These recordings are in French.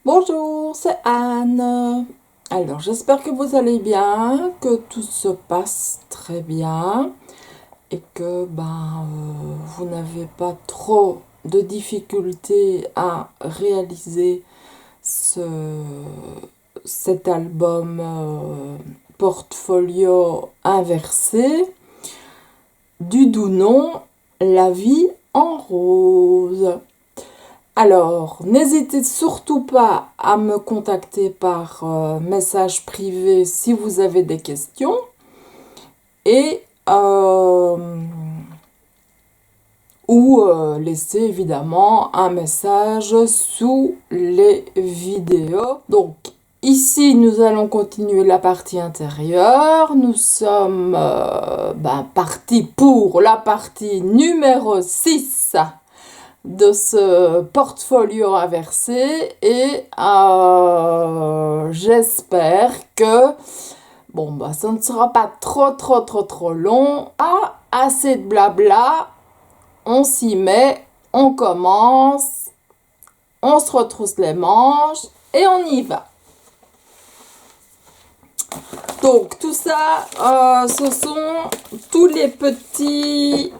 Bonjour, c'est Anne. Alors, j'espère que vous allez bien, que tout se passe très bien et que vous n'avez pas trop de difficultés à réaliser ce, cet album portfolio inversé du doux nom La vie en rose. Alors, n'hésitez surtout pas à me contacter par message privé si vous avez des questions et laisser évidemment un message sous les vidéos. Donc, ici, nous allons continuer la partie intérieure. Nous sommes partis pour la partie numéro 6 de ce portfolio inversé et j'espère que ça ne sera pas trop long. Assez de blabla, on s'y met, on commence, on se retrousse les manches et on y va. Donc tout ça, ce sont tous les petits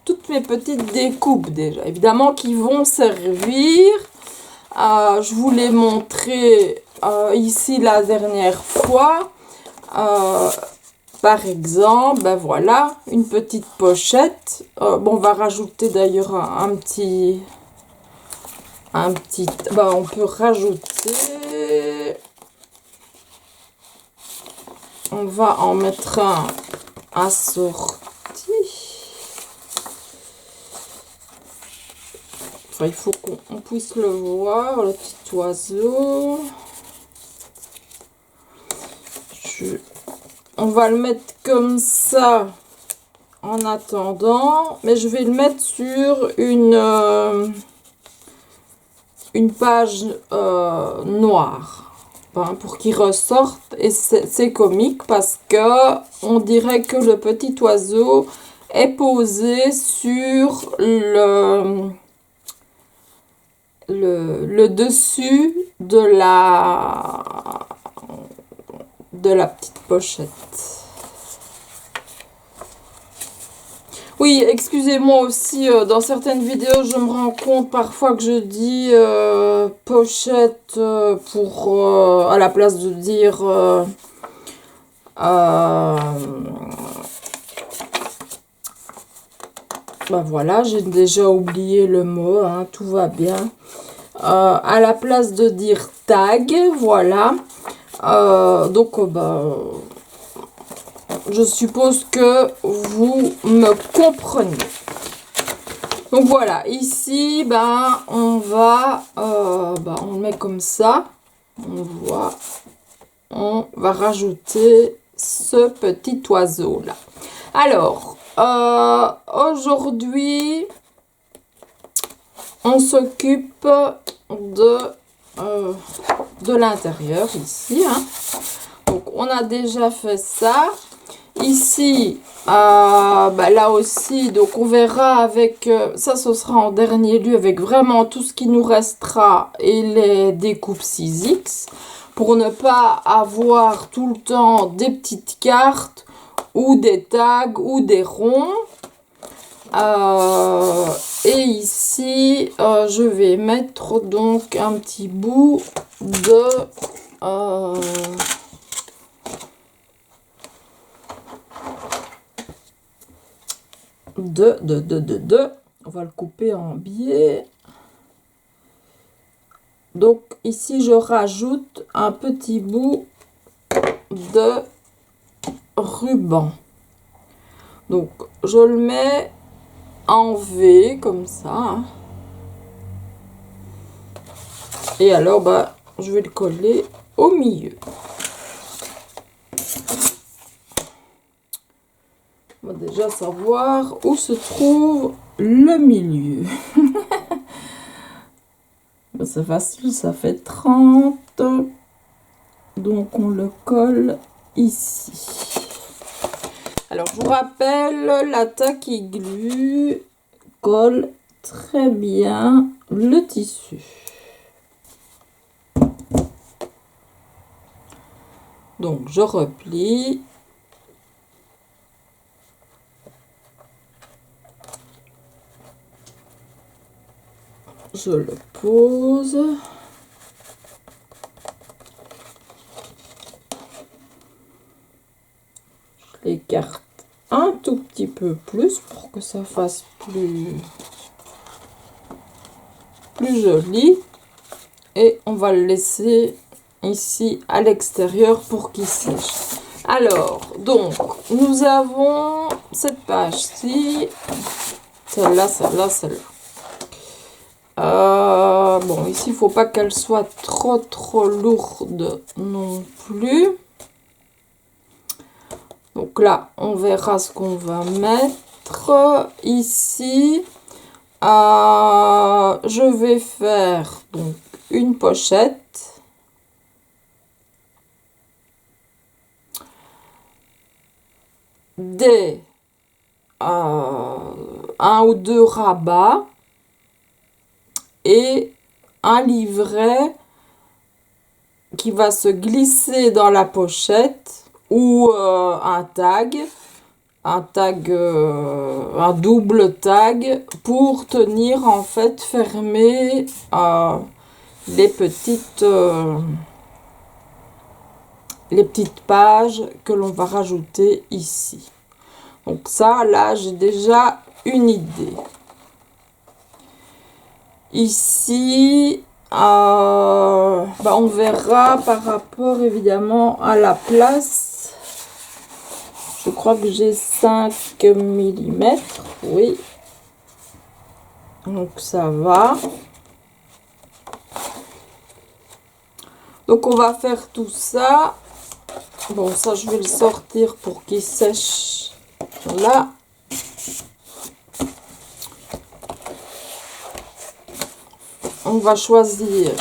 toutes mes petites découpes déjà, évidemment, qui vont servir. Je vous l'ai montré ici la dernière fois. Par exemple, voilà, une petite pochette. On va rajouter d'ailleurs un petit... on peut rajouter... On va en mettre un assorti. Il faut qu'on puisse le voir, le petit oiseau. On va le mettre comme ça en attendant, mais je vais le mettre sur une page noire pour qu'il ressorte. Et c'est comique parce que on dirait que le petit oiseau est posé sur le dessus de la petite pochette. Oui, excusez-moi aussi, dans certaines vidéos, je me rends compte parfois que je dis pochette à la place de dire voilà, j'ai déjà oublié le mot, hein, tout va bien. À la place de dire tag, voilà. Je suppose que vous me comprenez. Donc voilà, ici, on va, on le met comme ça. On va rajouter ce petit oiseau là. Alors, aujourd'hui, on s'occupe de l'intérieur ici, hein. Donc on a déjà fait ça ici. Là aussi, donc on verra avec ça, ce sera en dernier lieu avec vraiment tout ce qui nous restera et les découpes 6x pour ne pas avoir tout le temps des petites cartes ou des tags ou des ronds. Et ici, je vais mettre donc un petit bout de on va le couper en biais. Donc ici, je rajoute un petit bout de ruban. Donc je le mets en V comme ça, hein. Et alors je vais le coller au milieu. On va déjà savoir où se trouve le milieu. C'est facile, ça fait 30. Donc on le colle ici. Alors je vous rappelle, la tacky glue colle très bien le tissu. Donc, je replie. Je le pose. Je l'écarte un tout petit peu plus pour que ça fasse plus joli. Et on va le laisser ici à l'extérieur pour qu'il sèche. Alors, donc, nous avons cette page-ci. Celle-là, celle-là, celle-là. Bon, ici, il ne faut pas qu'elle soit trop lourde non plus. Donc là, on verra ce qu'on va mettre. Ici, je vais faire donc une pochette. Un ou deux rabats et un livret qui va se glisser dans la pochette ou un double tag pour tenir en fait fermer les petites pages que l'on va rajouter ici. Donc ça, là, j'ai déjà une idée. Ici, on verra par rapport évidemment à la place. Je crois que j'ai 5 mm. Oui. Donc ça va. Donc on va faire tout ça. Bon, ça je vais le sortir pour qu'il sèche là. On va choisir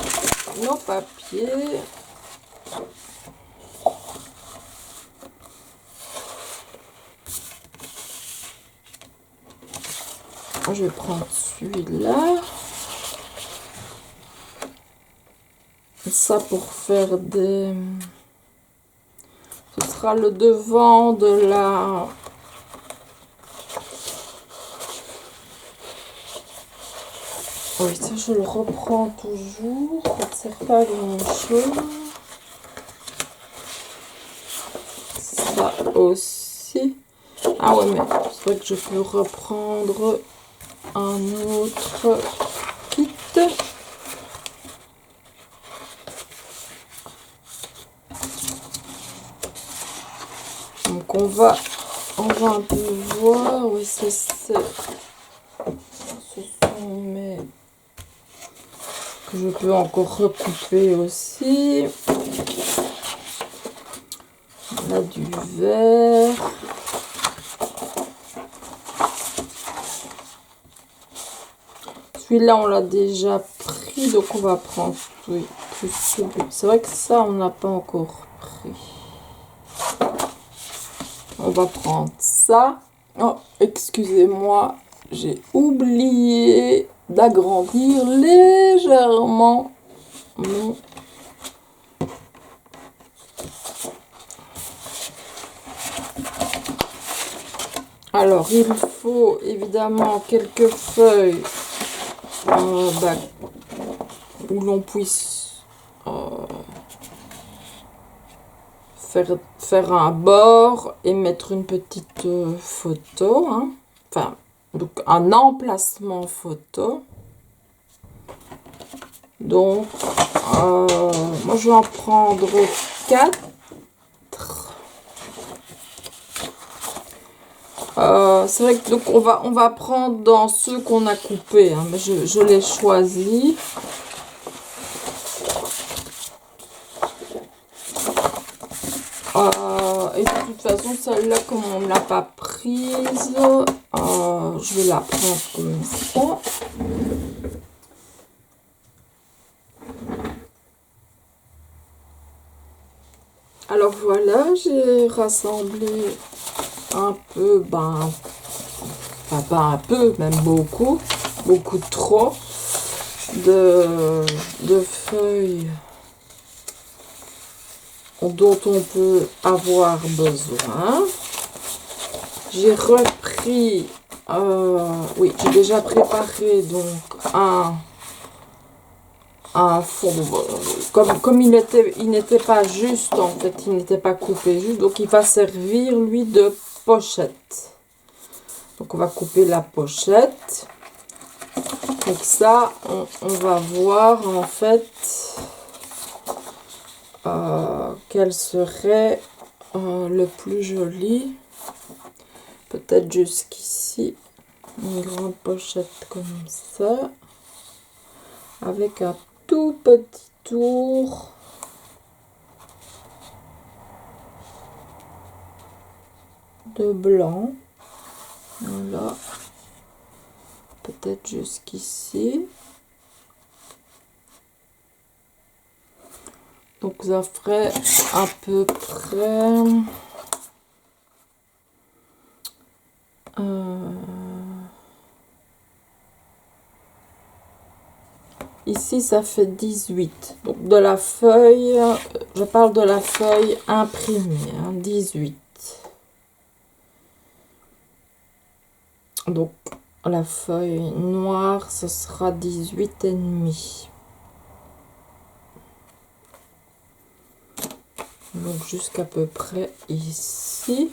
nos papiers. Je vais prendre celui-là. Ça pour faire des... Ce sera le devant de la... Oui, ça je le reprends toujours. Ça ne sert pas à grand chose. Ça aussi. Ah ouais, mais c'est vrai que je peux reprendre un autre kit. Donc on va un peu voir. Oui, ce sont mes... que je peux encore recouper aussi. On a du vert. Celui-là, on l'a déjà pris, donc on va prendre oui, plus celui. C'est vrai que ça, on n'a pas encore pris. On va prendre ça. Oh, excusez-moi, j'ai oublié d'agrandir légèrement mon... Alors, il faut évidemment quelques feuilles où l'on puisse faire un bord et mettre une petite photo. Hein. Enfin, donc un emplacement photo. Donc, moi je vais en prendre 4. C'est vrai que donc on va prendre dans ceux qu'on a coupés, hein, mais je les choisis. Et de toute façon, celle-là, comme on ne l'a pas prise, je vais la prendre comme ça. Alors voilà, j'ai rassemblé un peu, pas un peu, même beaucoup trop de feuilles dont on peut avoir besoin. J'ai repris, oui, j'ai déjà préparé donc un fond, comme il n'était pas juste, en fait, il n'était pas coupé juste, donc il va servir lui de pochette. Donc on va couper la pochette. Donc ça, on va voir en fait quel serait le plus joli. Peut-être jusqu'ici, une grande pochette comme ça, avec un tout petit tour de blanc. Voilà. Peut-être jusqu'ici. Donc ça ferait à peu près ici ça fait 18. Donc de la feuille, je parle de la feuille imprimée, hein, 18. Donc la feuille noire, ce sera 18 et demi. Donc jusqu'à peu près ici.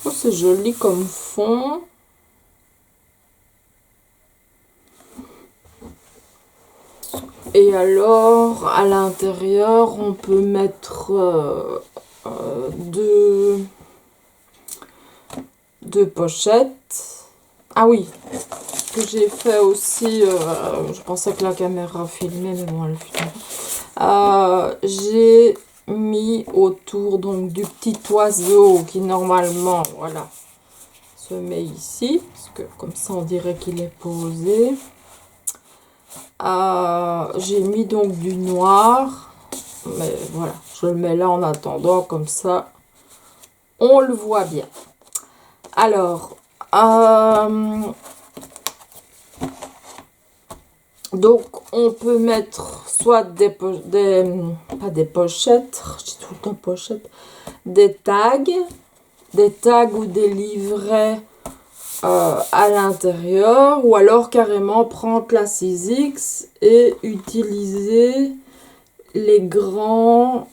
Oh, c'est joli comme fond. Et alors, à l'intérieur, on peut mettre deux pochettes. Ah oui, que j'ai fait aussi, je pensais que la caméra filmait, mais bon, elle filme. J'ai mis autour donc du petit oiseau qui normalement, voilà, se met ici, parce que comme ça on dirait qu'il est posé. J'ai mis donc du noir, mais voilà, je le mets là en attendant, comme ça on le voit bien. Alors, donc on peut mettre soit pas des pochettes, je dis tout le temps pochettes, des tags ou des livrets à l'intérieur, ou alors carrément prendre la 6X et utiliser les grands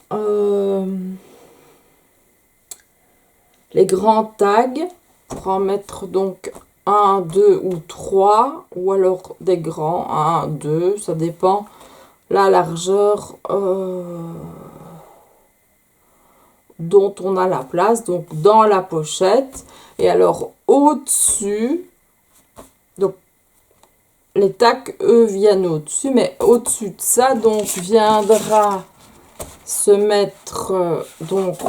tags pour en mettre donc 1, 2 ou 3, ou alors des grands 1, 2, ça dépend la largeur dont on a la place, donc dans la pochette. Et alors au-dessus, donc les tags eux viennent au-dessus, mais au-dessus de ça donc viendra se mettre donc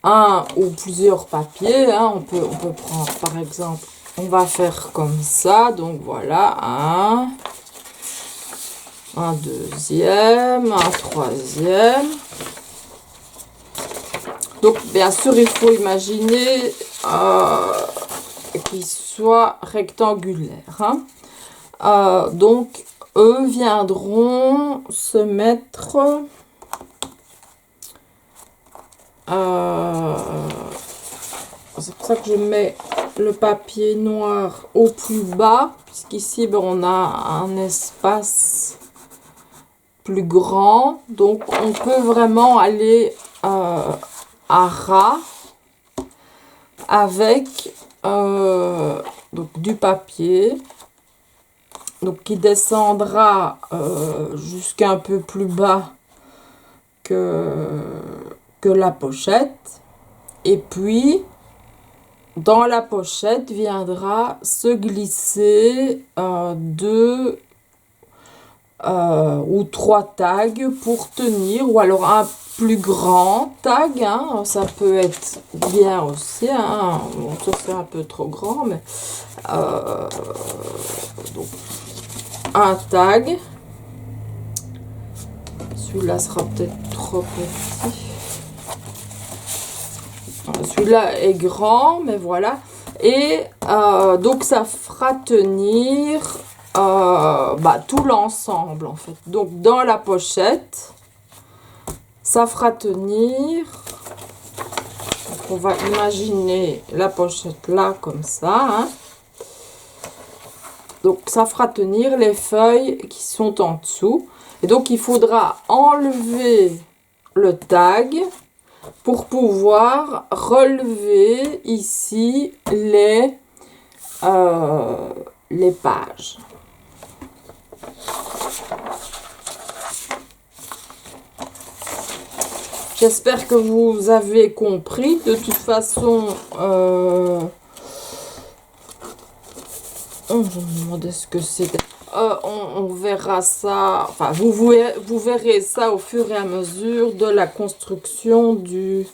un ou plusieurs papiers, hein. On peut prendre par exemple, on va faire comme ça, donc voilà, un deuxième, un troisième. Donc bien sûr il faut imaginer qu'il soit rectangulaire, hein. Donc eux viendront se mettre c'est pour ça que je mets le papier noir au plus bas, puisqu'ici ben, on a un espace plus grand, donc on peut vraiment aller à ras avec donc du papier, donc qui descendra jusqu'un peu plus bas que la pochette, et puis dans la pochette viendra se glisser 2 ou 3 tags pour tenir, ou alors un plus grand tag, hein, ça peut être bien aussi, hein. Bon, ça fait un peu trop grand, mais donc un tag, celui-là sera peut-être trop petit. Celui-là est grand, mais voilà. Et donc ça fera tenir tout l'ensemble en fait. Donc dans la pochette, ça fera tenir. Donc, on va imaginer la pochette là comme ça. Hein. Donc ça fera tenir les feuilles qui sont en dessous. Et donc il faudra enlever le tag pour pouvoir relever ici les pages. J'espère que vous avez compris. De toute façon, je me demandais ce que c'est. On verra ça, enfin vous verrez ça au fur et à mesure de la construction du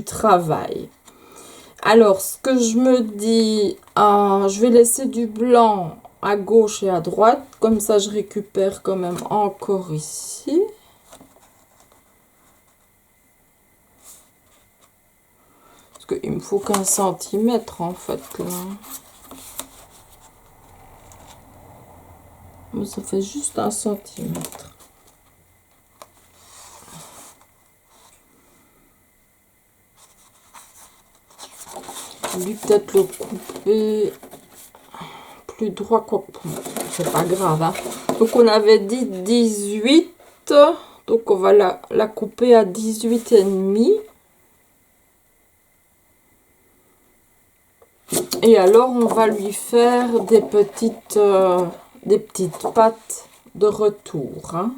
travail. Alors, ce que je me dis, je vais laisser du blanc à gauche et à droite. Comme ça, je récupère quand même encore ici. Parce qu'il me faut qu'un centimètre, en fait, là. Mais ça fait juste 1 centimètre. Lui, peut-être le couper plus droit, quoi. C'est pas grave, hein. Donc, on avait dit 18. Donc, on va la couper à 18,5. Et alors, on va lui faire des petites pattes de retour. Hein,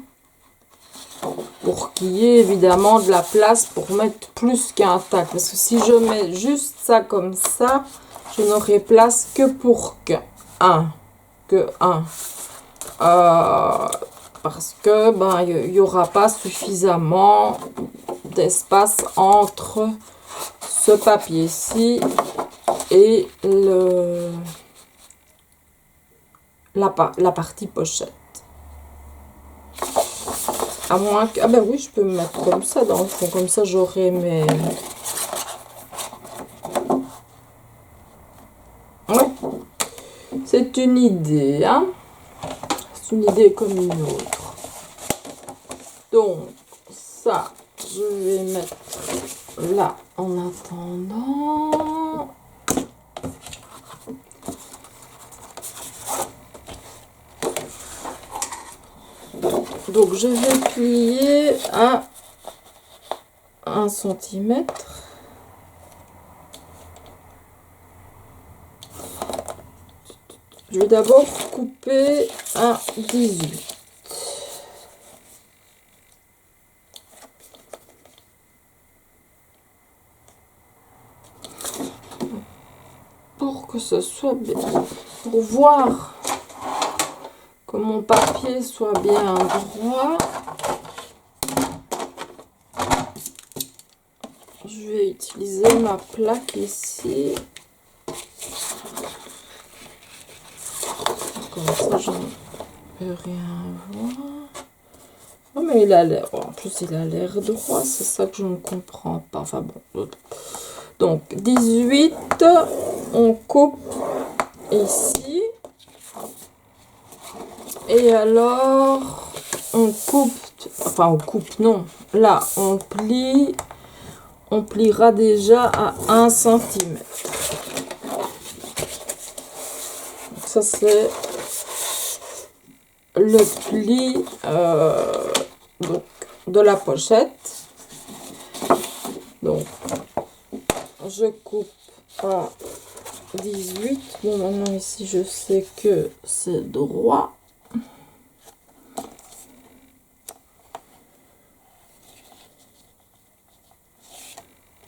pour qu'il y ait évidemment de la place pour mettre plus qu'un tag. Parce que si je mets juste ça comme ça, je n'aurai place que pour un. Parce que il n'y aura pas suffisamment d'espace entre ce papier-ci et la partie pochette. À moins que... Ah ben oui, je peux me mettre comme ça dans le fond. Comme ça, j'aurai mes... Ouais. C'est une idée, hein. C'est une idée comme une autre. Donc, ça, je vais mettre là en attendant. Donc, je vais plier à 1 centimètre. Je vais d'abord couper à 18. Pour que ce soit bien, pour voir que mon papier soit bien droit, je vais utiliser ma plaque ici. Comme ça, je ne peux rien voir. Oh, mais il a l'air... En plus, il a l'air droit. C'est ça que je ne comprends pas. Enfin bon. Donc, 18. On coupe ici. Et alors, on coupe... Enfin, on coupe, non. Là, on plie. On pliera déjà à 1 centimètre. Ça, c'est le pli donc, de la pochette. Donc, je coupe à 18. Bon, maintenant, ici, je sais que c'est droit.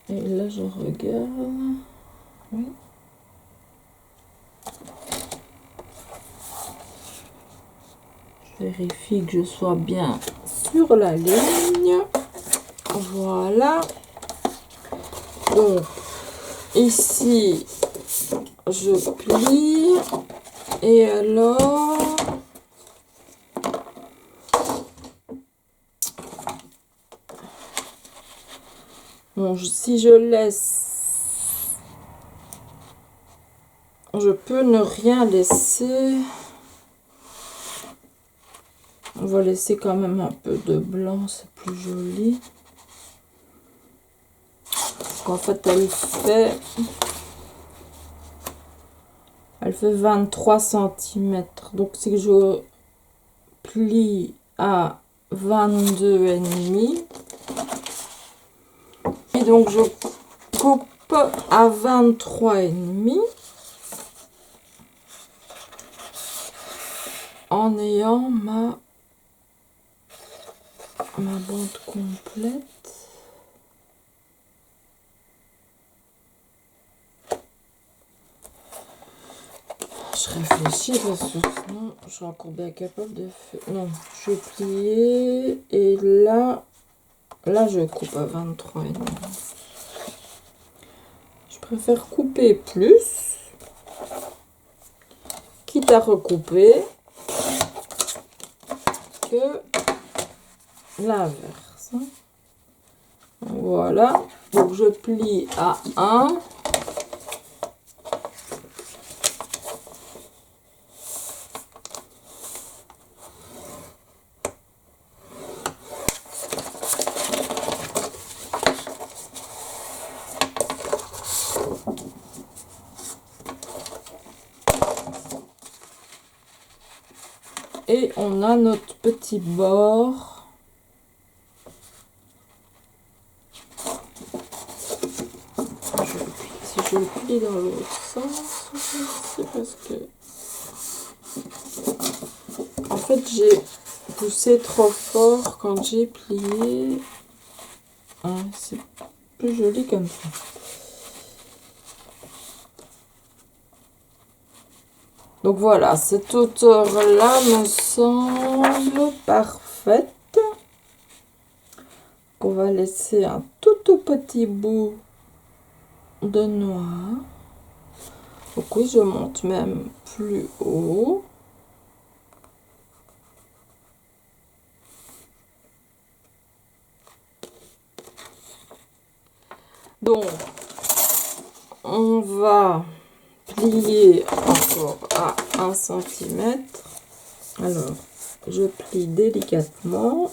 Et là, je regarde. Oui. Je vérifie que je sois bien sur la ligne. Voilà. Donc, ici, je plie. Et alors... Bon, si je laisse, je peux ne rien laisser. On va laisser quand même un peu de blanc, c'est plus joli. Parce qu'en fait, elle fait 23 cm. Donc, si je plie à 22,5. Et donc, je coupe à 23,5. En ayant ma bande complète. Je réfléchis parce que sinon je suis encore bien capable de faire. Non, je vais plier et là je coupe à 23,5. Je préfère couper plus, quitte à recouper, que l'inverse. Voilà, donc je plie à 1. Et on a notre petit bord. Si je le plie dans l'autre sens, c'est parce que en fait j'ai poussé trop fort quand j'ai plié. Hein, c'est plus joli comme ça. Donc voilà, cette hauteur-là me semble parfaite. On va laisser un tout petit bout de noir. Donc oui, je monte même plus haut. Donc, on va plier encore à 1 cm. Alors, je plie délicatement.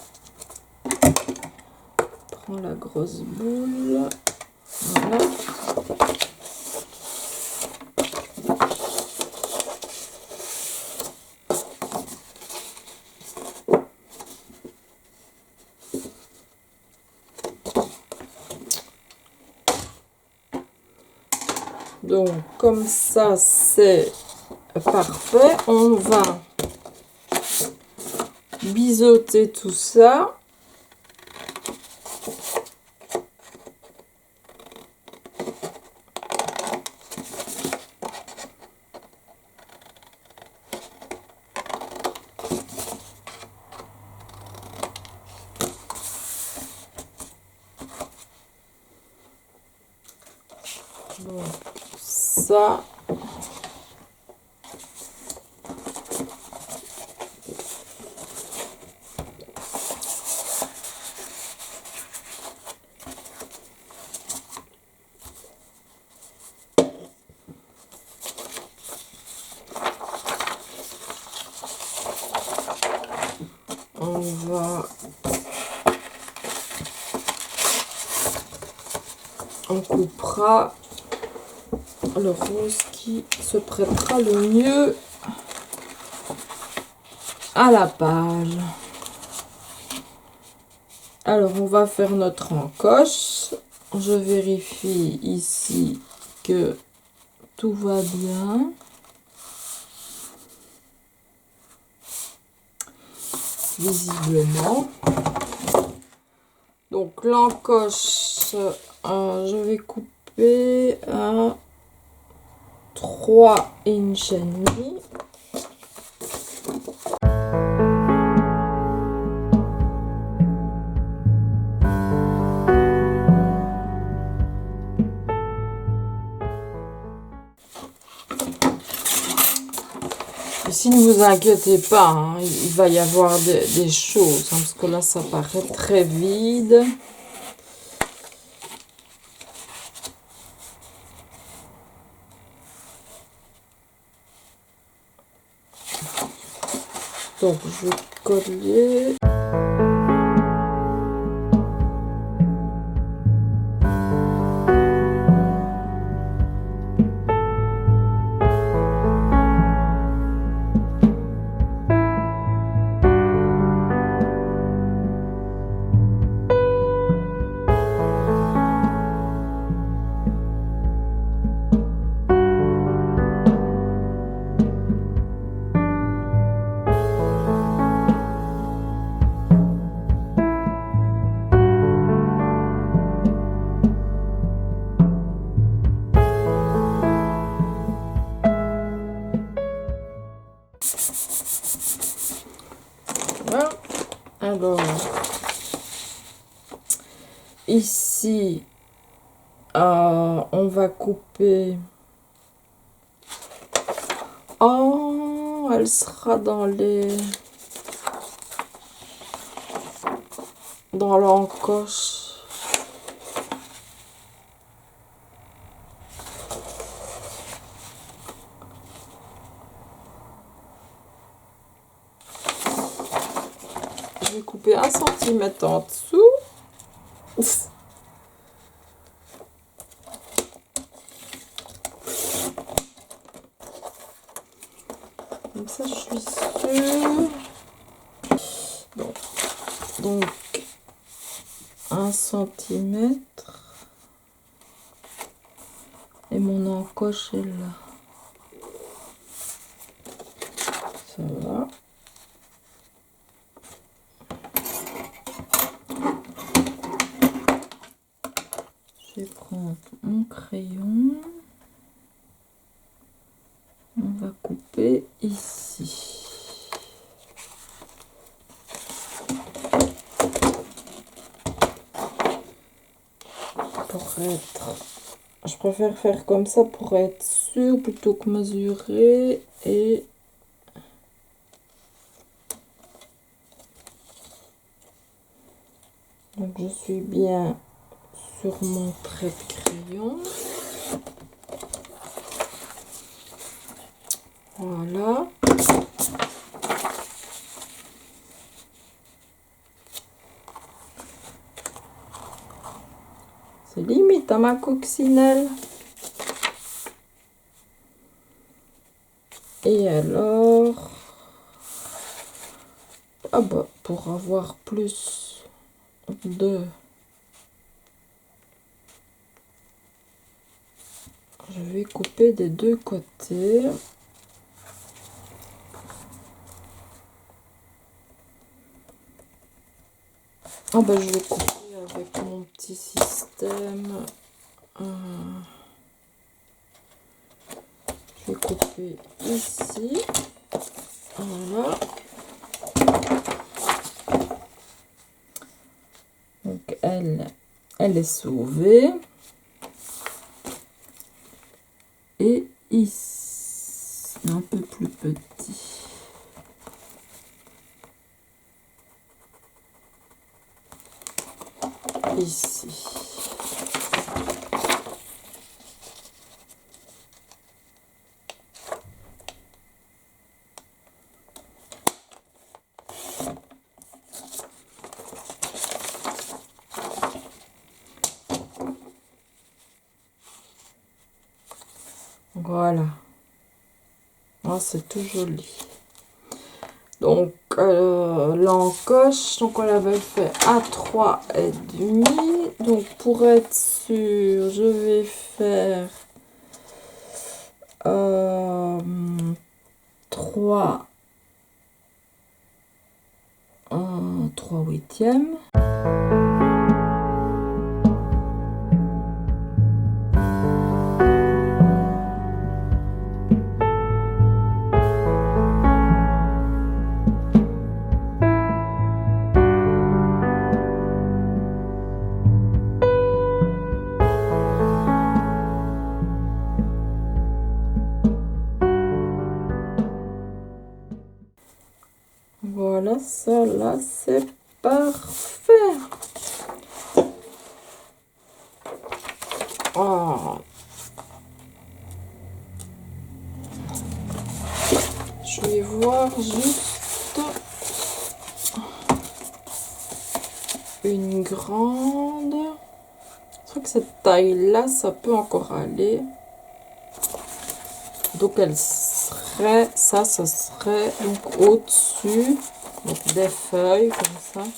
Prends la grosse boule. Voilà. Donc, comme ça, c'est parfait. On va biseauter tout ça. Donc, ça. On coupera le rose qui se prêtera le mieux à la page. Alors, on va faire notre encoche. Je vérifie ici que tout va bien. Visiblement. Donc, l'encoche, je vais couper à 3,5 inches. Si ne vous inquiétez pas, hein, il va y avoir des choses, hein, parce que là ça paraît très vide. Donc, je vais coller. Voilà. Alors, ici, on va couper. Oh, elle sera dans l'encoche. Je vais couper 1 centimètre en dessous. Ouf. Comme ça, je suis sûre. Donc 1 centimètre. Et mon encoche est là. Ça va. Je vais prendre mon crayon. On va couper ici. Je préfère faire comme ça pour être sûr plutôt que mesurer. Et donc je suis bien sur mon trait de crayon. Voilà. C'est limite à ma coccinelle. Et alors, ah bah, pour avoir plus de... Je vais couper des deux côtés. Ah bah, je vais couper avec mon petit système. Je vais couper ici. Voilà. Donc elle est sauvée. Et ici, un peu plus petit. Ici. Voilà. Ah, c'est tout joli. Donc, l'encoche, donc on l'avait fait à 3,5. Donc, pour être sûr, je vais faire 3 huitièmes. Voilà, ça là, c'est parfait. Oh. Je vais voir juste une grande. Je crois que cette taille-là, ça peut encore aller. Donc elle serait, ça serait donc au-dessus, donc des feuilles comme ça.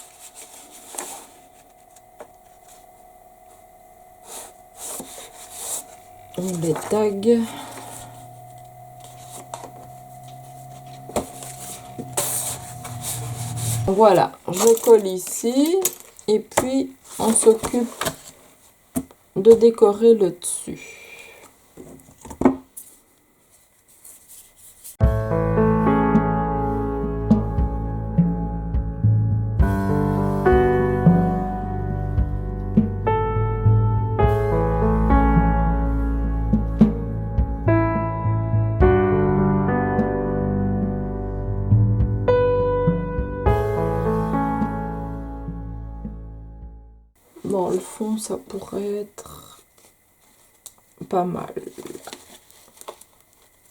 On les tag. Voilà, je colle ici et puis on s'occupe de décorer le dessus. Bon, le fond, ça pourrait être pas mal.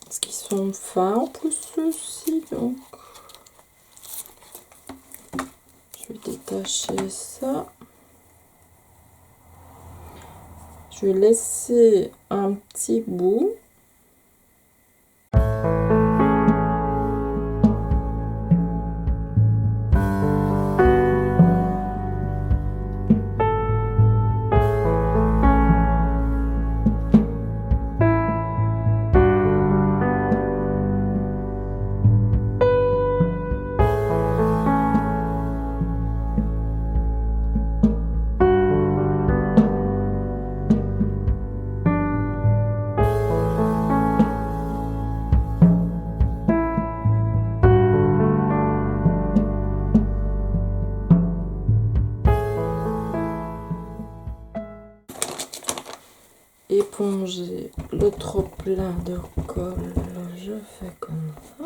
Parce qu'ils sont fins en plus ceux-ci, donc je vais détacher ça. Je vais laisser un petit bout. Éponger le trop plein de colle, je fais comme ça.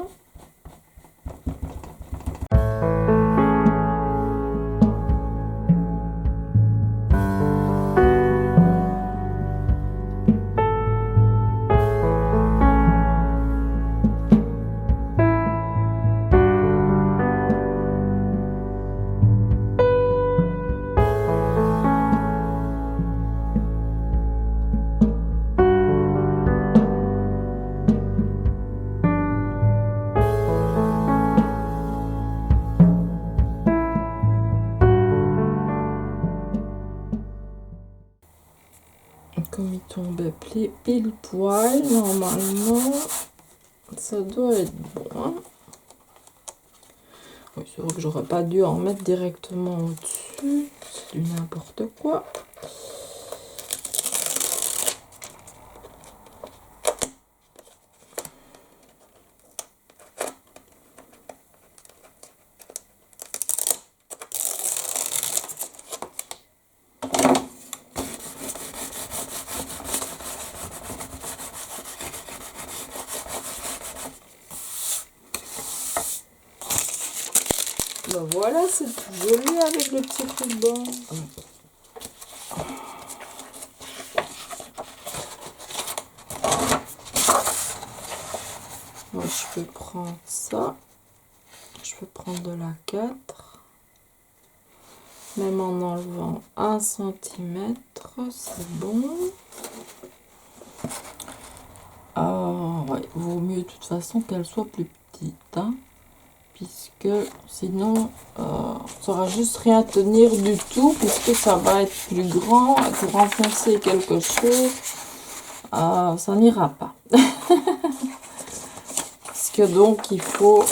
Comme il tombait pile poil, normalement, ça doit être bon. Hein. Oui, c'est vrai que j'aurais pas dû en mettre directement au-dessus. C'est du n'importe quoi. Ben voilà, c'est tout joli avec le petit ruban. Moi, je peux prendre ça. Je peux prendre de la 4. Même en enlevant 1 cm, c'est bon. Ouais, vaut mieux de toute façon qu'elle soit plus petite. Hein. Puisque sinon ça va juste rien tenir du tout, puisque ça va être plus grand. Pour enfoncer quelque chose, ça n'ira pas. Parce que donc il faut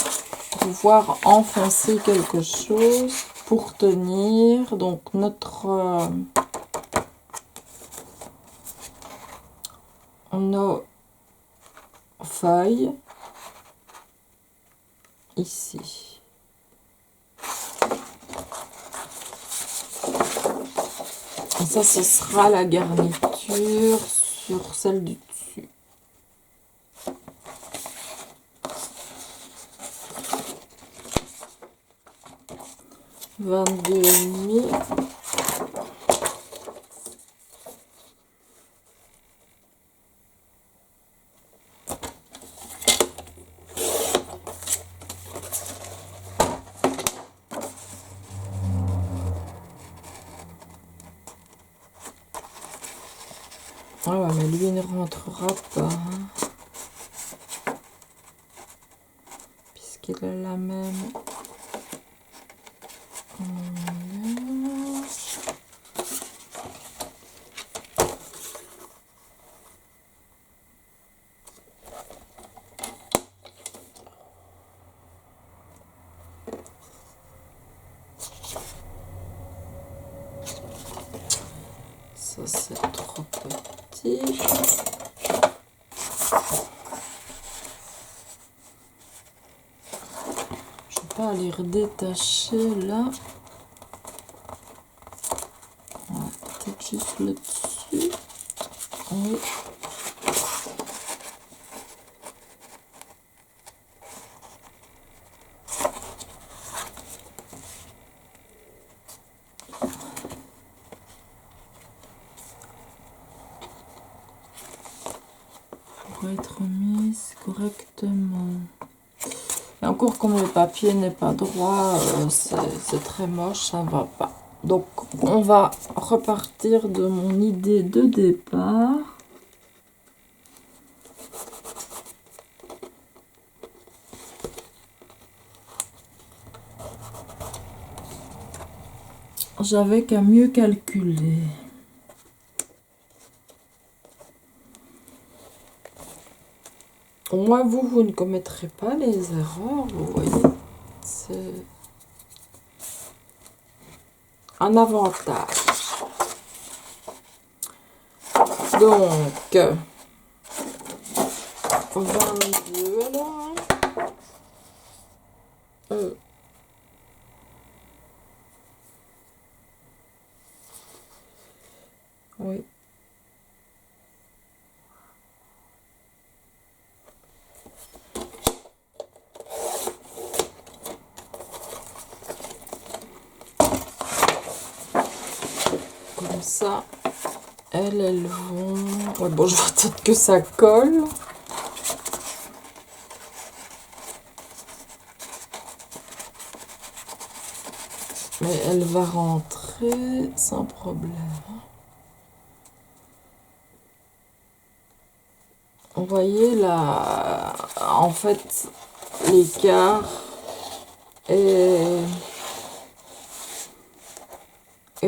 pouvoir enfoncer quelque chose pour tenir donc notre nos feuilles ici. Et ça, ce sera la garniture sur celle du dessus. « 22,5 » Ah ouais, mais lui, il ne rentrera pas. Hein, puisqu'il a la même... Ça, c'est trop petit. Je vais pas aller redétacher là. Ouais, peut-être juste le dessus. Oui. Pour être mise correctement. Et encore, comme le papier n'est pas droit, c'est très moche, ça ne va pas. Donc, on va repartir de mon idée de départ. J'avais qu'à mieux calculer. Au moins, vous ne commettrez pas les erreurs, vous voyez. C'est un avantage. Donc, 22 alors. Oui. Comme ça, elles vont... Ouais, bon, je vois peut-être que ça colle. Mais elle va rentrer sans problème. Vous voyez là, en fait, l'écart est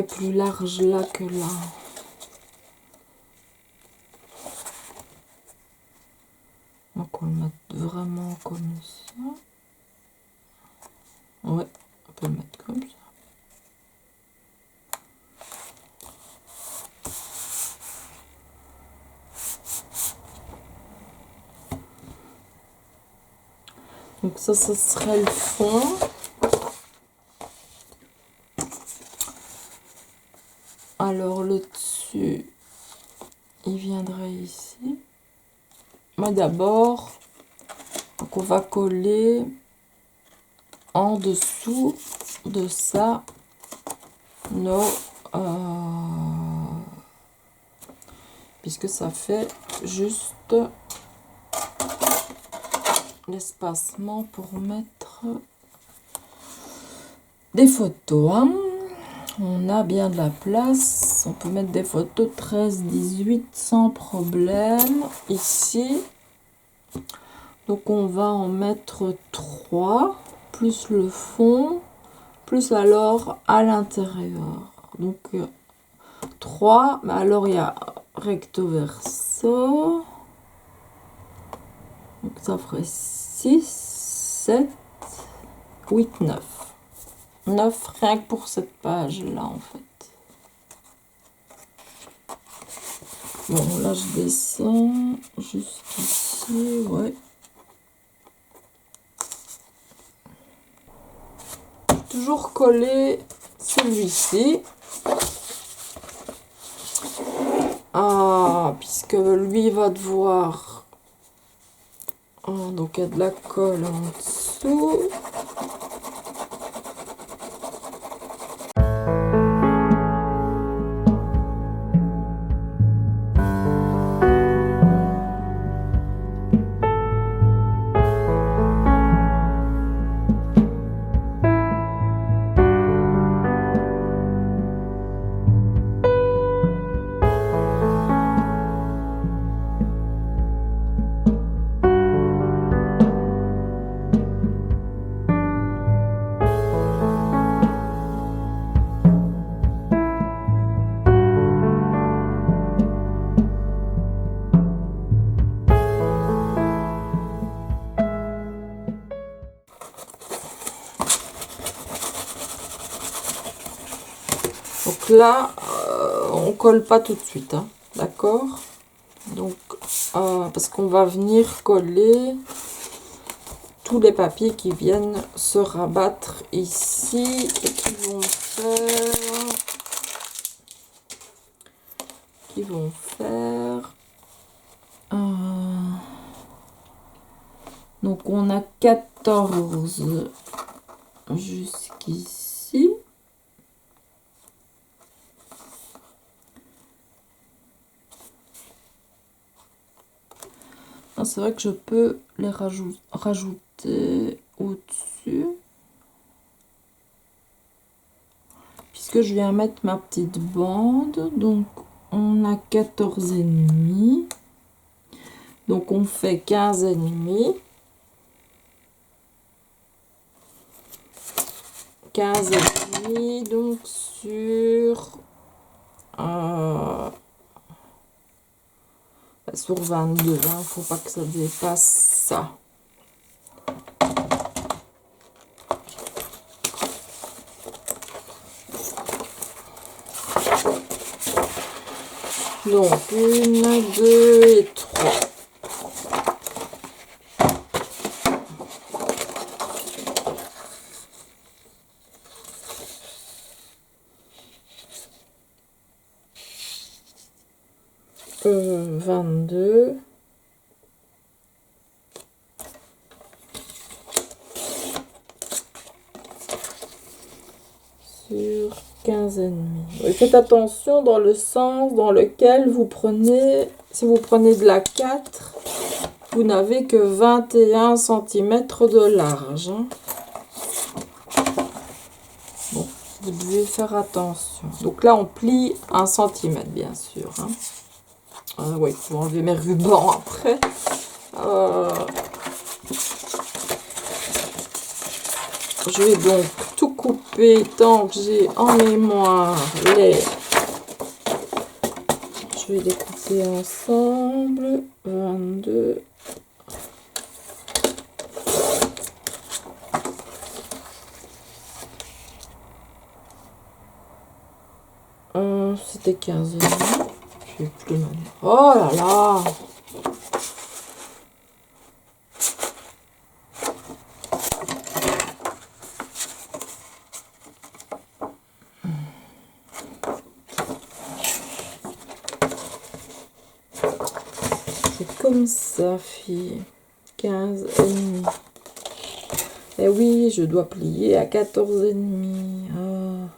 plus large là que là. Donc on le met vraiment comme ça. Ouais, on peut le mettre comme ça. Donc ça serait le fond. Alors le dessus, il viendrait ici. Mais d'abord, on va coller en dessous de ça nos... puisque ça fait juste l'espacement pour mettre des photos. Hein. On a bien de la place. On peut mettre des photos 13, 18 sans problème. Ici. Donc on va en mettre 3, plus le fond, plus alors à l'intérieur. Donc 3, mais alors il y a recto verso. Donc ça ferait 6, 7, 8, 9. 9 rien que pour cette page-là, en fait. Bon, là, je descends jusqu'ici, ouais. Toujours coller celui-ci. Ah, puisque lui va devoir... Ah, donc il y a de la colle en dessous. Donc là, on colle pas tout de suite, hein, d'accord? Donc, parce qu'on va venir coller tous les papiers qui viennent se rabattre ici et qui vont faire donc on a 14 jusqu'ici. C'est vrai que je peux les rajouter au-dessus. Puisque je viens mettre ma petite bande. Donc on a 14 et demi. Donc on fait 15 et demi. 15 et demi, donc sur 22, hein, faut pas que ça dépasse ça. Donc 1, 2 et 3. Euh, 22. Sur 15 et demi. Et faites attention dans le sens dans lequel vous prenez, si vous prenez de la 4, vous n'avez que 21 cm de large. Hein. Bon, vous devez faire attention. Donc là, on plie 1 cm, bien sûr. Hein. Oui, il faut enlever mes rubans après. Je vais donc tout couper tant que j'ai en mémoire les... Je vais les couper ensemble. 22. C'était 15 heures. Je sais plus maintenant. Oh là là! C'est comme ça, fille. 15 et demi. Eh oui, je dois plier à 14 et demi. Oh.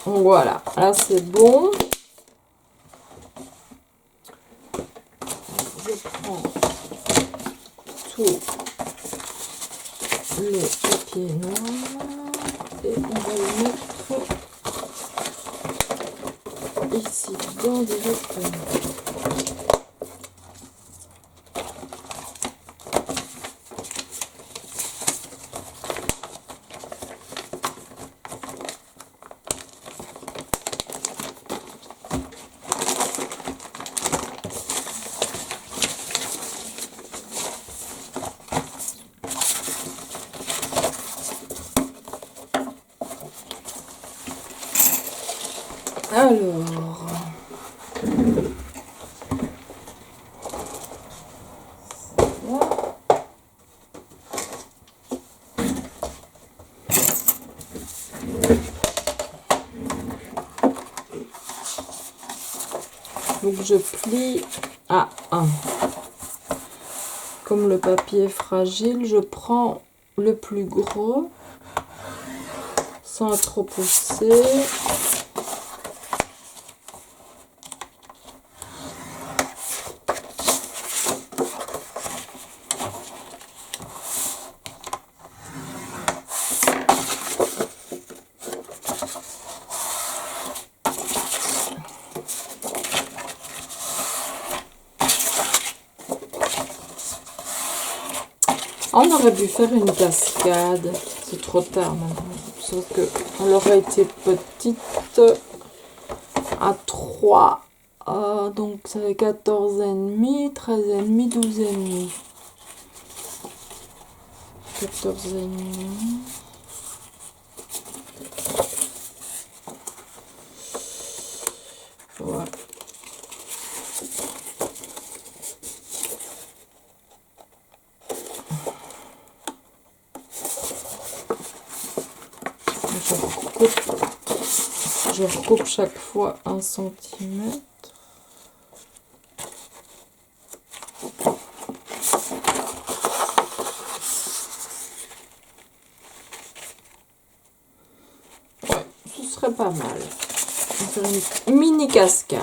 Voilà, là c'est bon. Je prends tous les papiers noirs et on va les mettre ici dans directement. Alors, donc je plie à 1. Comme le papier est fragile, je prends le plus gros sans trop pousser. On aurait dû faire une cascade. C'est trop tard maintenant. Sauf que elle aurait été petite à 3 Donc ça fait 14,5, 13,5, 12,5. 14,5. Ouais. Je recoupe chaque fois 1 centimètre. Ouais, ce serait pas mal. On va faire une mini cascade.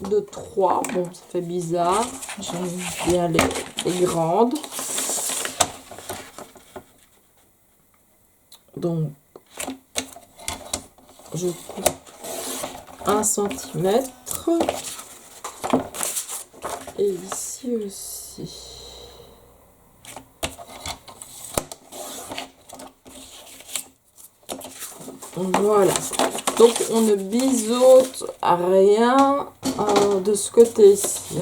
De 3. Bon, ça fait bizarre. J'aime bien les grandes. Donc, je coupe 1 centimètre. Et ici aussi. Voilà. Donc, on ne biseaute à rien de ce côté-ci.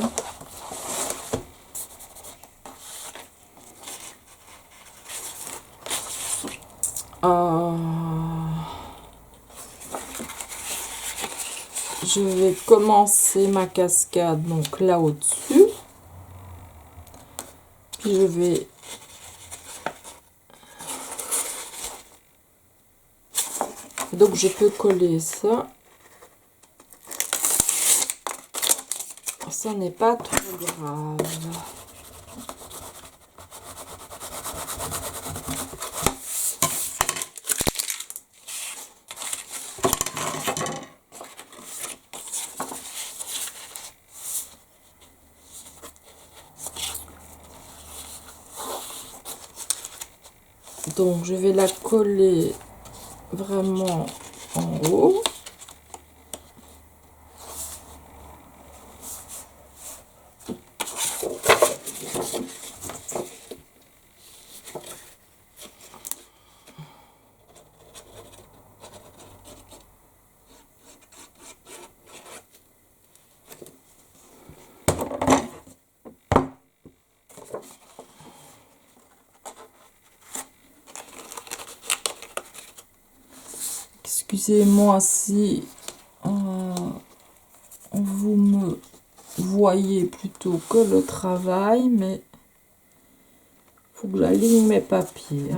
Je vais commencer ma cascade donc là au-dessus. Puis je vais donc je peux coller ça. Ça n'est pas trop grave. Donc je vais la coller vraiment en haut. Excusez-moi si vous me voyez plutôt que le travail, mais il faut que j'aligne mes papiers.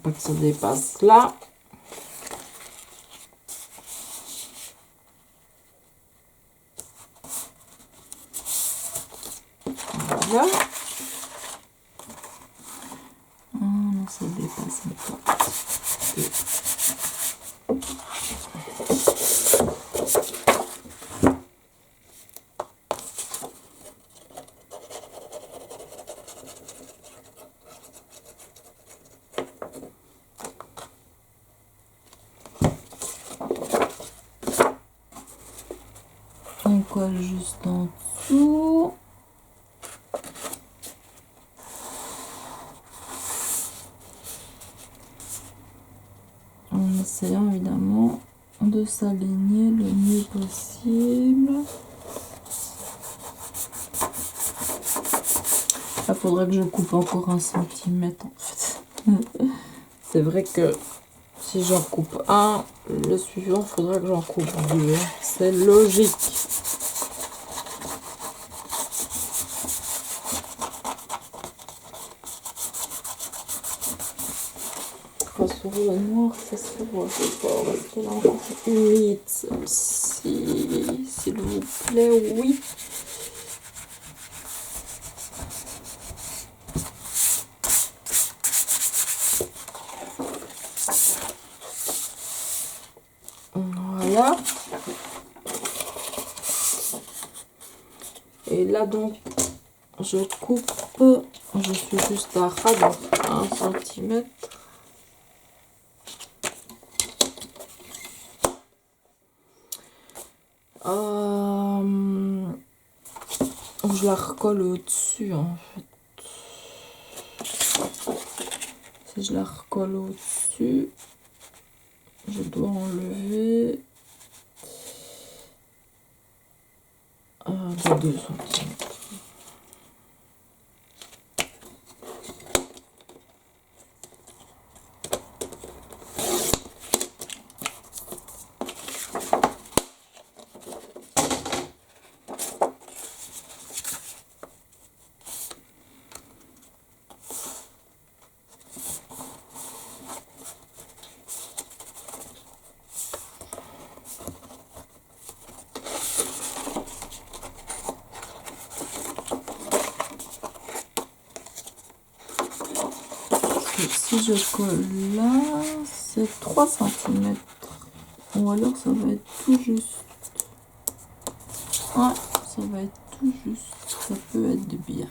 Pas que ça dépasse là. Voilà. Non, ça dépasse pas. On colle juste en dessous. En essayant évidemment de s'aligner le mieux possible. Il faudrait que je coupe encore 1 centimètre en fait. C'est vrai que si j'en coupe un, le suivant, il faudra que j'en coupe 2. C'est logique. Sur le noir, ça se voit pas parce qu'elle est encore humide celle-ci, s'il vous plaît, oui. Voilà. là donc je coupe, je suis juste à ras, donc 1 cm. Je la recolle au-dessus en fait. Si je la recolle au-dessus, je dois enlever de 2 cm. Si je colle là, c'est 3 cm. Ou alors ça va être tout juste. Ouais, ça va être tout juste. Ça peut être bien.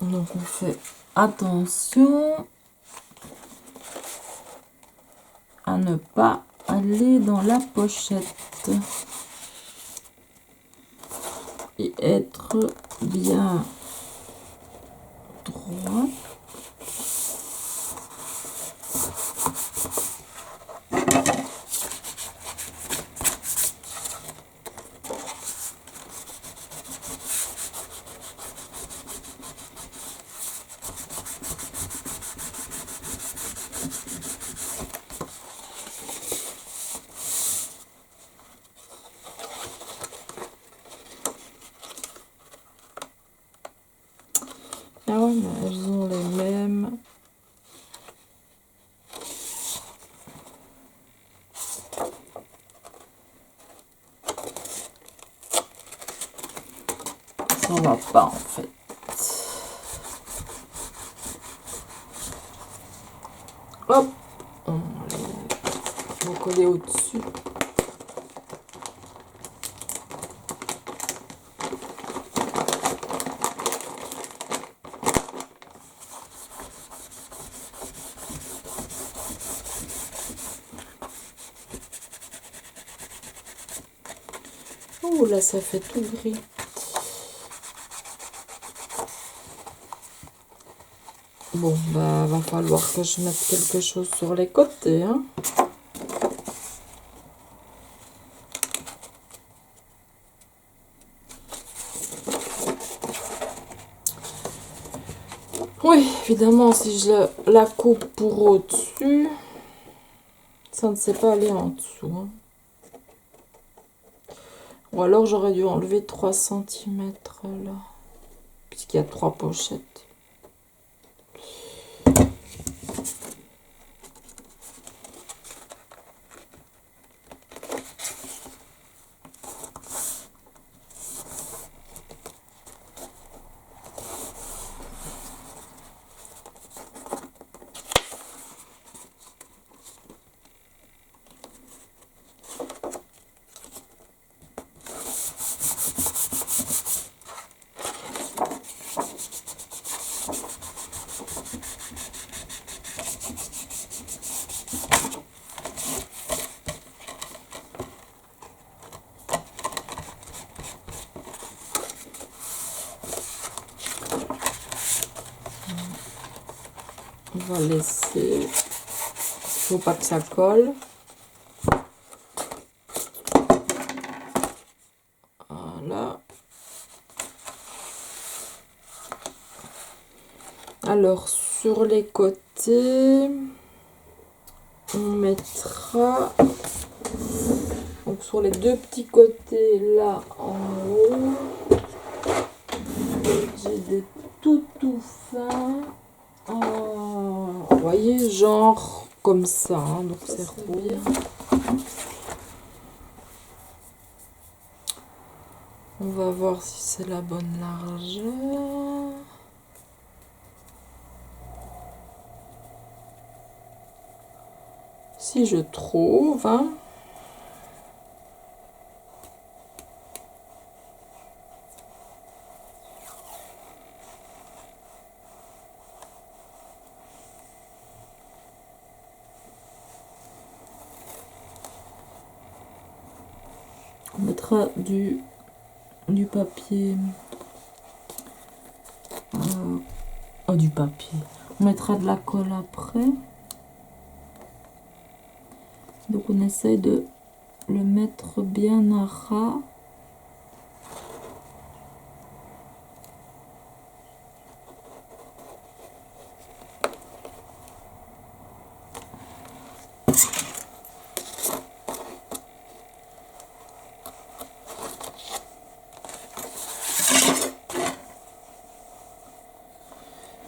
Donc on fait attention à ne pas aller dans la pochette et être bien droit. Ah ouais, mais elles ont les mêmes. Ça va pas en fait. Hop, on va coller au-dessus. Oh là, ça fait tout gris. Bon, bah, va falloir que je mette quelque chose sur les côtés, hein. Oui, évidemment, si je la coupe pour au-dessus, ça ne sait pas aller en dessous, hein. Ou alors j'aurais dû enlever 3 cm là, puisqu'il y a 3 pochettes. On va laisser, il faut pas que ça colle. Voilà. Alors sur les côtés, on mettra donc sur les deux petits côtés là en haut, j'ai des tout fins. Vous voyez, genre comme ça, hein, donc c'est bien. On va voir si c'est la bonne largeur. Si je trouve, hein. On mettra du papier. Du papier. On mettra de la colle après. Donc on essaye de le mettre bien à ras.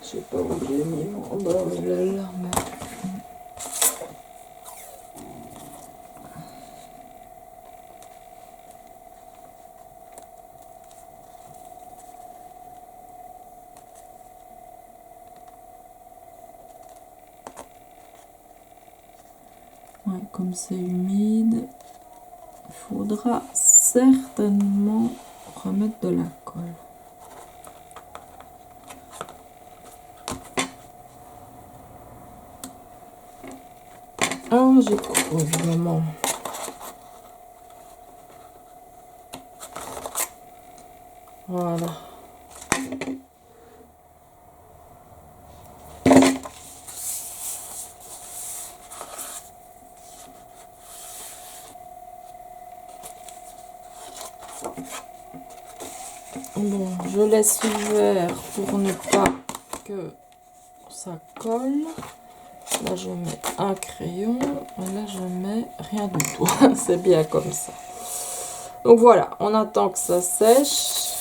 Je sais pas où j'ai mis mon là. Ouais, comme c'est humide, il faudra certainement remettre de la colle. Oh, j'ai cru, évidemment. Voilà. Bon, je laisse ouvert pour ne pas que ça colle. Là, je mets un crayon. Et là, je mets rien du tout. C'est bien comme ça. Donc voilà, on attend que ça sèche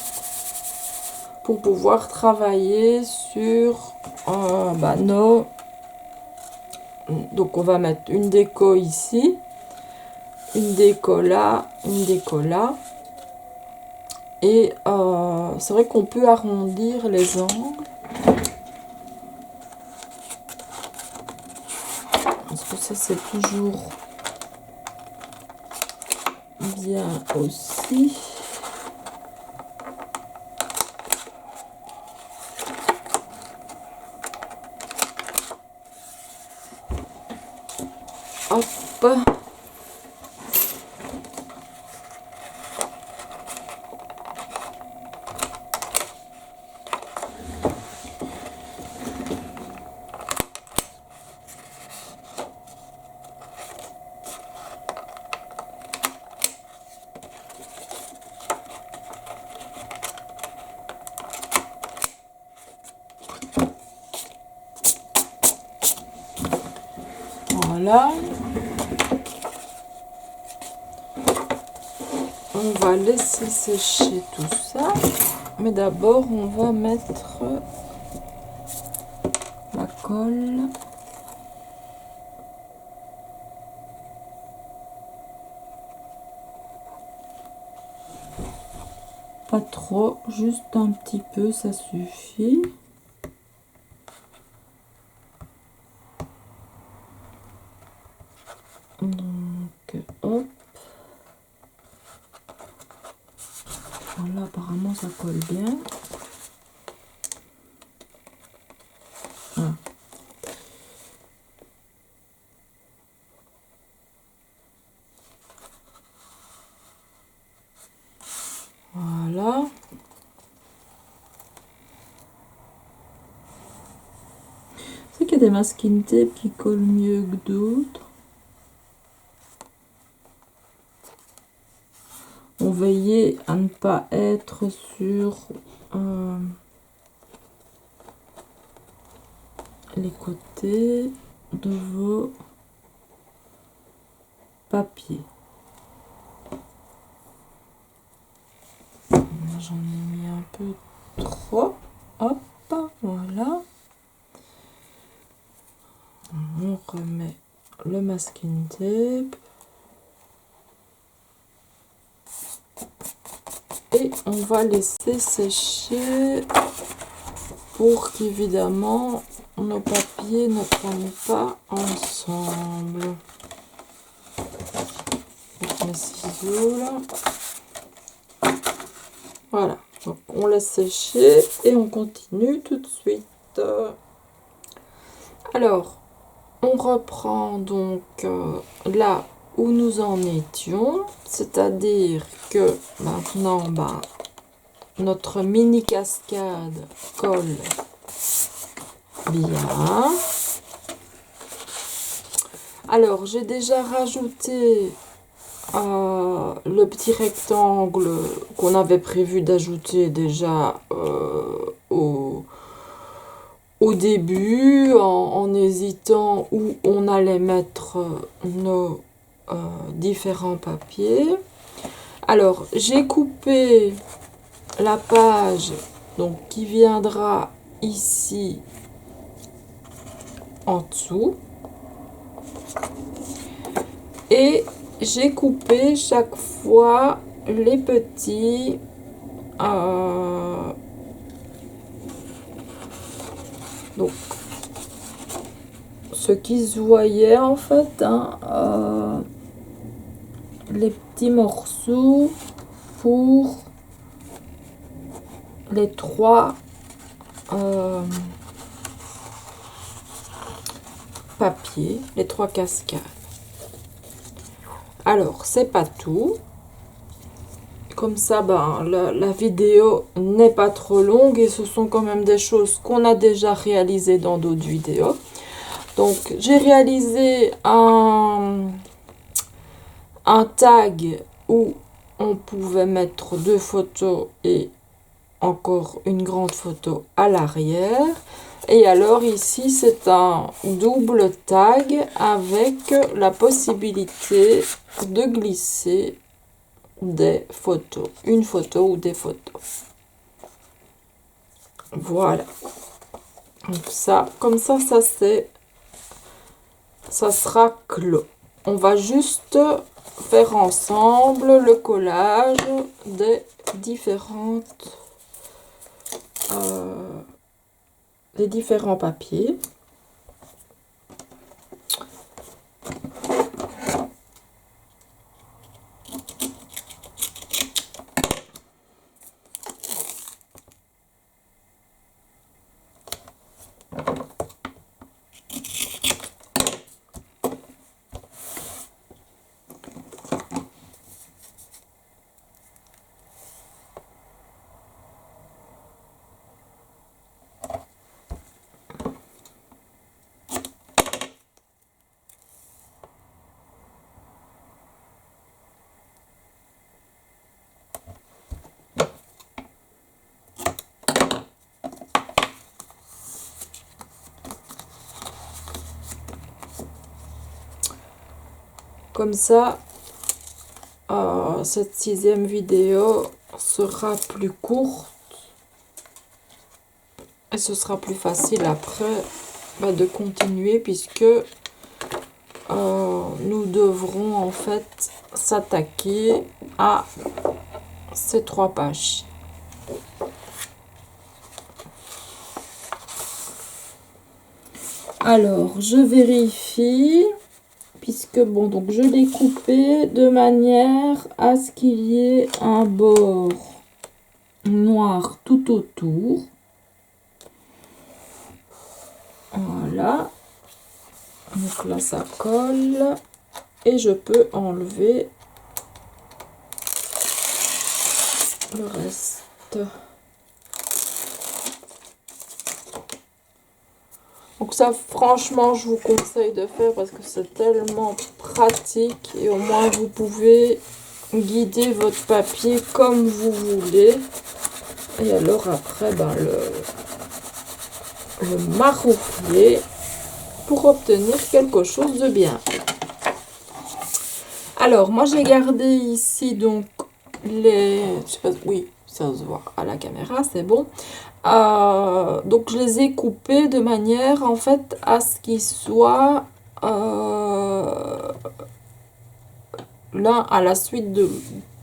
pour pouvoir travailler sur nos... Donc on va mettre une déco ici, une déco là, une déco là. Et c'est vrai qu'on peut arrondir les angles. Parce que ça c'est toujours bien aussi. Hop. Voilà. On va laisser sécher tout ça. Mais d'abord, on va mettre la colle. Pas trop, juste un petit peu, ça suffit. Donc, hop. Voilà, apparemment ça colle bien. Ah. Voilà. C'est qu'il y a des masking tape qui collent mieux que d'autres. On veillait à ne pas être sur les côtés de vos papiers. J'en ai mis un peu trop. Hop, voilà. On remet le masking tape. et on va laisser sécher pour qu'évidemment nos papiers ne prennent pas ensemble. Donc mes ciseaux là. Voilà, donc on laisse sécher et on continue tout de suite. Alors, on reprend donc là où nous en étions, c'est-à-dire que maintenant, notre mini cascade colle bien. Alors, j'ai déjà rajouté le petit rectangle qu'on avait prévu d'ajouter déjà au début, en hésitant où on allait mettre nos différents papiers. Alors, j'ai coupé la page donc qui viendra ici en dessous et j'ai coupé chaque fois les petits donc ce qui se voyait en fait, hein, les petits morceaux pour les trois papiers, les trois cascades. Alors, c'est pas tout. Comme ça, la vidéo n'est pas trop longue et ce sont quand même des choses qu'on a déjà réalisées dans d'autres vidéos. Donc, j'ai réalisé un tag où on pouvait mettre 2 photos et encore une grande photo à l'arrière. Et alors ici, c'est un double tag avec la possibilité de glisser des photos, une photo ou des photos. Voilà. Donc ça, comme ça sera clos. On va juste faire ensemble le collage des différentes les différents papiers. Comme ça, cette 6e vidéo sera plus courte et ce sera plus facile après de continuer puisque nous devrons en fait s'attaquer à ces 3 pages. Alors, je vérifie. Puisque bon, donc je l'ai coupé de manière à ce qu'il y ait un bord noir tout autour. Voilà. Donc là, ça colle. Et je peux enlever le reste. Donc ça, franchement, je vous conseille de faire parce que c'est tellement pratique. Et au moins, vous pouvez guider votre papier comme vous voulez. Et alors après, le maroufler pour obtenir quelque chose de bien. Alors, moi, j'ai gardé ici, donc, les... Je sais pas, oui, ça se voit à la caméra, c'est bon. Donc je les ai coupés de manière en fait à ce qu'ils soient l'un à la suite de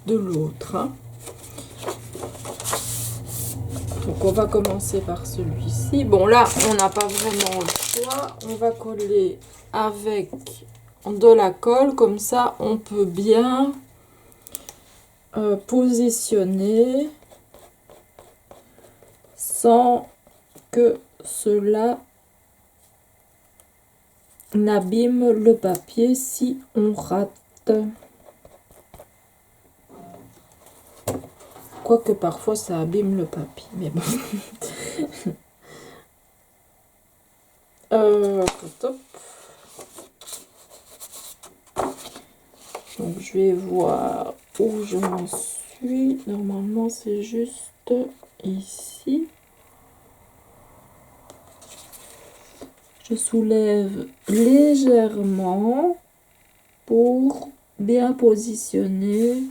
l'autre, hein. Donc on va commencer par celui-ci. Bon là, on n'a pas vraiment le choix. On va coller avec de la colle. Comme ça, on peut bien positionner sans que cela n'abîme le papier si on rate. Quoique parfois ça abîme le papier, mais bon. Top. Donc je vais voir où je m'en suis. Normalement c'est juste ici. Je soulève légèrement pour bien positionner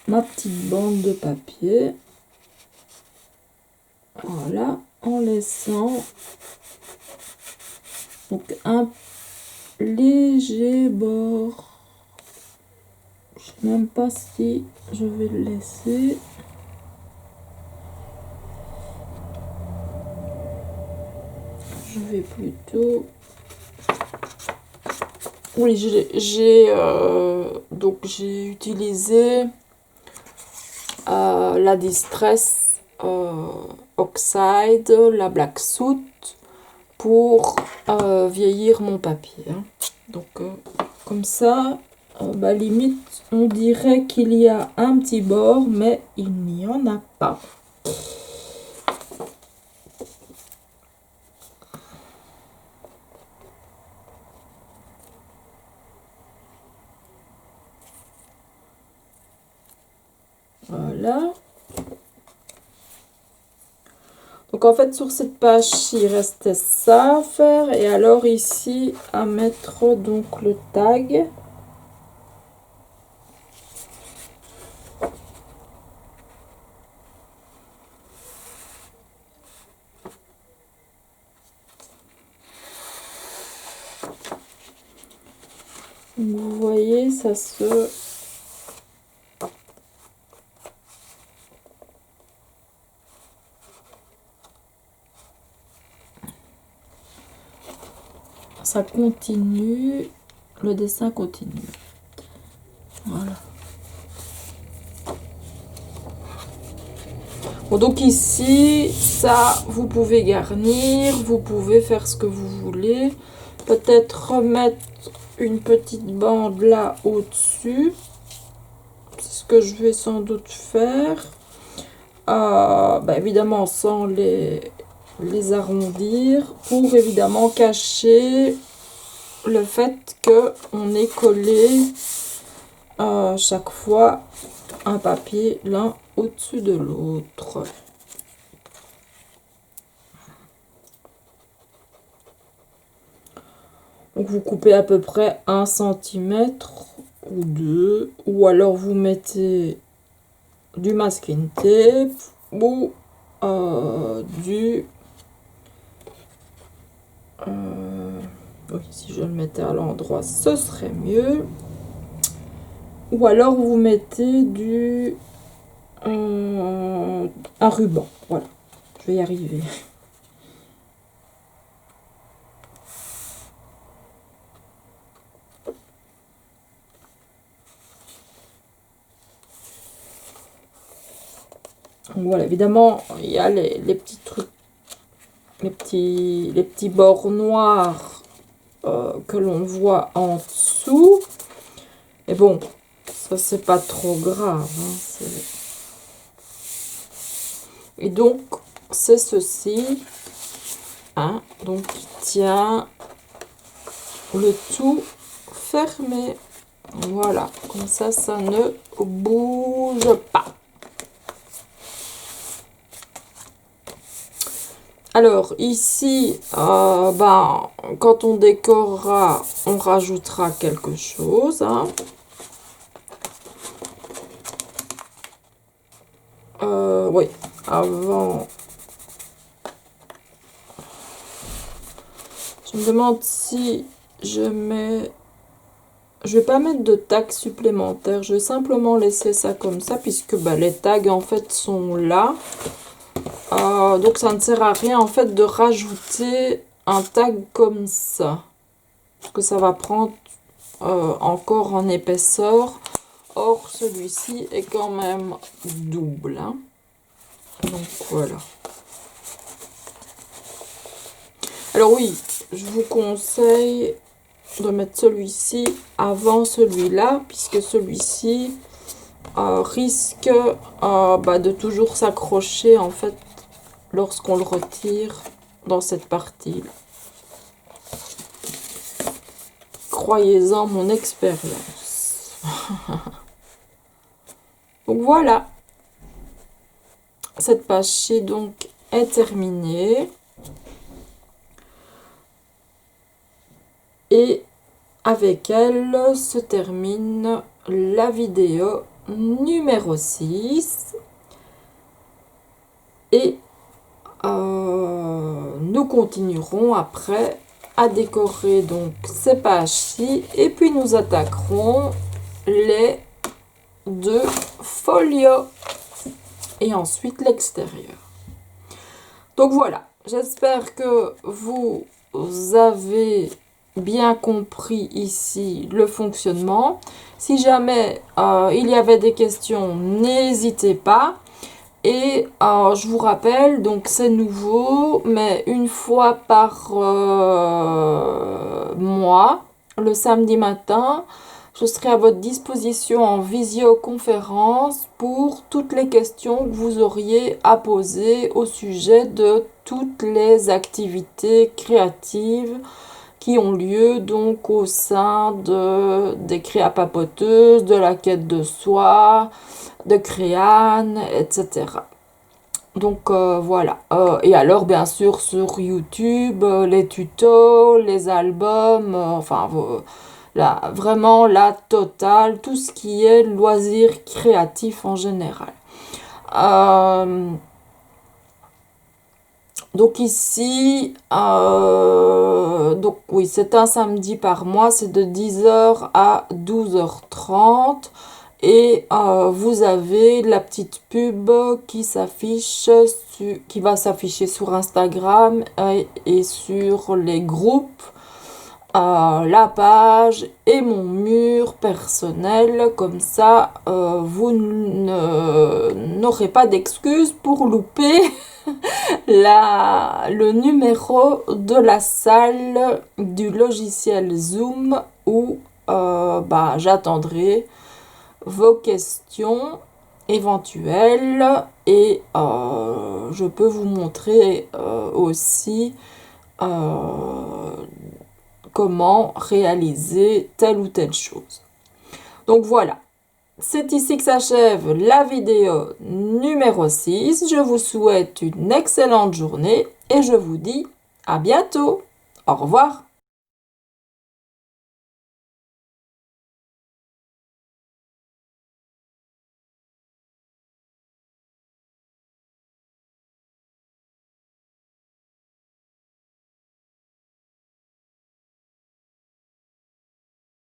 ma petite bande de papier. Voilà, en laissant donc un léger bord. Je sais même pas si je vais le laisser. Je vais plutôt... Oui, donc j'ai utilisé la Distress Oxide, la Black Soot pour vieillir mon papier. Hein. Donc comme ça, limite on dirait qu'il y a un petit bord, mais il n'y en a pas. Voilà. Donc en fait sur cette page il restait ça à faire et alors ici à mettre donc le tag. Vous voyez ça se... Ça continue, le dessin continue. Voilà. Bon, donc ici, ça, vous pouvez garnir, vous pouvez faire ce que vous voulez. Peut-être remettre une petite bande là au-dessus. C'est ce que je vais sans doute faire. Évidemment, sans les arrondir, pour évidemment cacher le fait que on est collé chaque fois un papier l'un au-dessus de l'autre. Donc vous coupez à peu près 1 cm ou 2, ou alors vous mettez du masking tape ou oui, si je le mettais à l'endroit ce serait mieux, ou alors vous mettez du un ruban. Voilà, je vais y arriver. Voilà, évidemment il y a les petits trucs, les petits bords noirs que l'on voit en dessous. Et bon, ça c'est pas trop grave. Hein, et donc c'est ceci. Hein, donc il tient le tout fermé. Voilà, comme ça, ça ne bouge pas. Alors ici, quand on décorera, on rajoutera quelque chose. Hein. Oui, avant, je me demande si je mets Je vais pas mettre de tags supplémentaires. Je vais simplement laisser ça comme ça puisque bah, les tags en fait sont là. Donc ça ne sert à rien en fait de rajouter un tag comme ça. Parce que ça va prendre encore en épaisseur. Or celui-ci est quand même double. Hein. Donc voilà. Alors oui, je vous conseille de mettre celui-ci avant celui-là, puisque celui-ci risque de toujours s'accrocher en fait lorsqu'on le retire dans cette partie. Croyez-en mon expérience. Donc voilà, cette page-ci donc est terminée. Et avec elle se termine la vidéo numéro 6. Et nous continuerons après à décorer donc ces pages-ci. Et puis nous attaquerons les 2 folios. Et ensuite l'extérieur. Donc voilà, j'espère que vous avez bien compris ici le fonctionnement. Si jamais il y avait des questions, n'hésitez pas. Et je vous rappelle, donc c'est nouveau, mais une fois par mois, le samedi matin, je serai à votre disposition en visioconférence pour toutes les questions que vous auriez à poser au sujet de toutes les activités créatives qui ont lieu donc au sein des créas papoteuses, de la quête de soi, de Créane, etc. Donc voilà. Et alors bien sûr sur YouTube, les tutos, les albums, vraiment la totale, tout ce qui est loisirs créatifs en général. Donc ici, donc oui, c'est un samedi par mois, c'est de 10h à 12h30. Et vous avez la petite pub qui s'affiche, qui va s'afficher sur Instagram et sur les groupes, la page et mon mur personnel. Comme ça, vous n'aurez pas d'excuses pour louper le numéro de la salle du logiciel Zoom où j'attendrai vos questions éventuelles et je peux vous montrer aussi comment réaliser telle ou telle chose. Donc voilà, c'est ici que s'achève la vidéo numéro 6. Je vous souhaite une excellente journée et je vous dis à bientôt. Au revoir.